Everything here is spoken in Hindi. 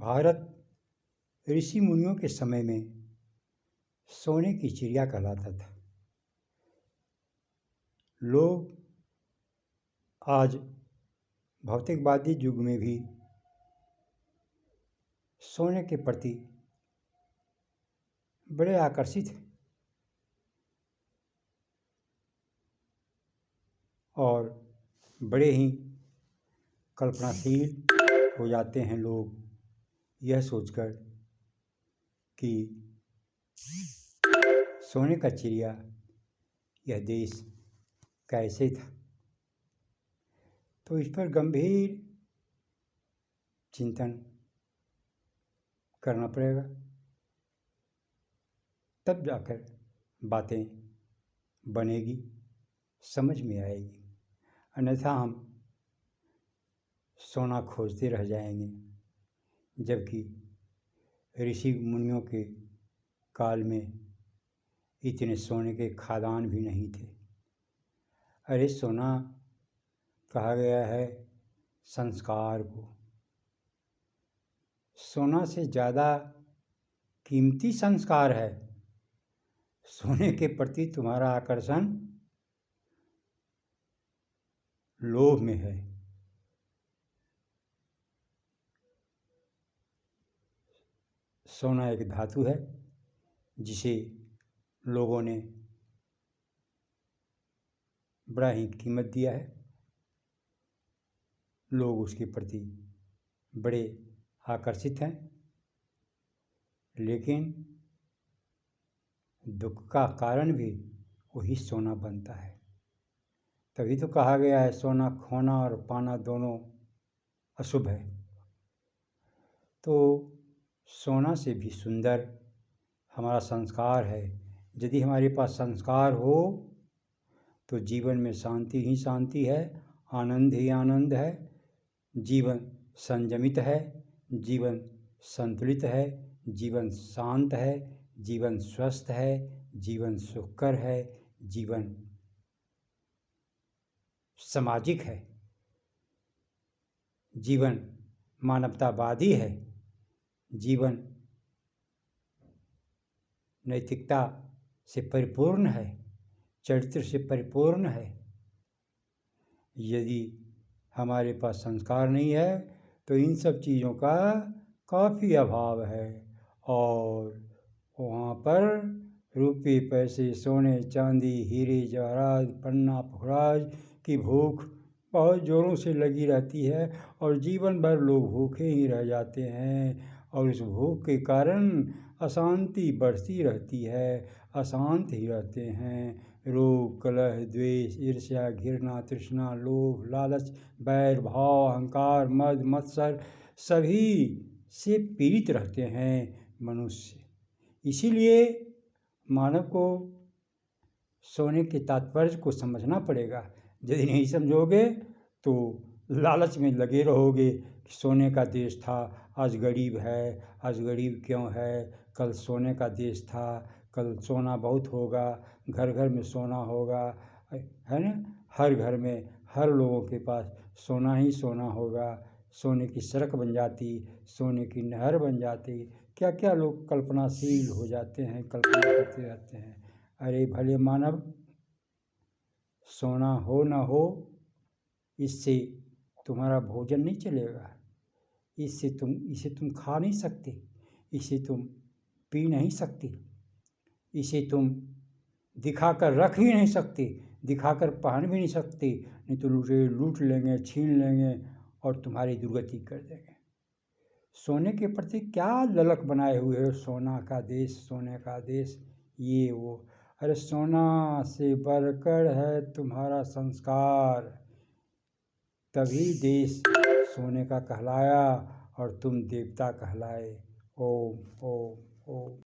भारत ऋषि मुनियों के समय में सोने की चिड़िया कहलाता था। लोग आज भौतिकवादी युग में भी सोने के प्रति बड़े आकर्षित हैं और बड़े ही कल्पनाशील हो जाते हैं लोग यह सोचकर कि सोने का चिड़िया यह देश कैसे था। तो इस पर गंभीर चिंतन करना पड़ेगा, तब जाकर बातें बनेगी, समझ में आएगी। अन्यथा हम सोना खोजते रह जाएंगे, जबकि ऋषि मुनियों के काल में इतने सोने के खादान भी नहीं थे। अरे सोना कहा गया है संस्कार को। सोना से ज़्यादा कीमती संस्कार है। सोने के प्रति तुम्हारा आकर्षण लोभ में है। सोना एक धातु है जिसे लोगों ने बड़ा ही कीमत दिया है। लोग उसके प्रति बड़े आकर्षित हैं, लेकिन दुख का कारण भी वही सोना बनता है। तभी तो कहा गया है सोना खोना और पाना दोनों अशुभ है। तो सोना से भी सुंदर हमारा संस्कार है। यदि हमारे पास संस्कार हो तो जीवन में शांति ही शांति है, आनंद ही आनंद है, जीवन संयमित है, जीवन संतुलित है, जीवन शांत है, जीवन स्वस्थ है, जीवन सुखकर है, जीवन सामाजिक है, जीवन मानवतावादी है, जीवन नैतिकता से परिपूर्ण है, चरित्र से परिपूर्ण है। यदि हमारे पास संस्कार नहीं है तो इन सब चीज़ों का काफ़ी अभाव है और वहाँ पर रुपये पैसे सोने चांदी हीरे जवाहरात पन्ना पुखराज की भूख बहुत ज़ोरों से लगी रहती है और जीवन भर लोग भूखे ही रह जाते हैं और उस भूख के कारण अशांति बढ़ती रहती है, अशांत ही रहते हैं। रोग कलह द्वेष ईर्ष्या घृणा तृष्णा लोभ लालच बैर भाव अहंकार मद मत्सर सभी से पीड़ित रहते हैं मनुष्य। इसीलिए मानव को सोने के तात्पर्य को समझना पड़ेगा। यदि नहीं समझोगे तो लालच में लगे रहोगे कि सोने का देश था, आज गरीब है, आज गरीब क्यों है, कल सोने का देश था, कल सोना बहुत होगा, घर घर में सोना होगा, है ना। हर घर में हर लोगों के पास सोना ही सोना होगा, सोने की सड़क बन जाती, सोने की नहर बन जाती। क्या क्या लोग कल्पनाशील हो जाते हैं, कल्पना करते रहते हैं। अरे भले मानव, सोना हो न हो इससे तुम्हारा भोजन नहीं चलेगा, इसे तुम खा नहीं सकते, इसे तुम पी नहीं सकते, इसे तुम दिखाकर रख भी नहीं सकते, दिखाकर पहन भी नहीं सकते, नहीं तो लूट लेंगे, छीन लेंगे और तुम्हारी दुर्गति कर देंगे। सोने के प्रति क्या ललक बनाए हुए हो, सोना का देश, सोने का देश, ये वो। अरे सोना से बढ़कर है तुम्हारा संस्कार, तभी देश सोने का कहलाया और तुम देवता कहलाए। ओम ओम ओम।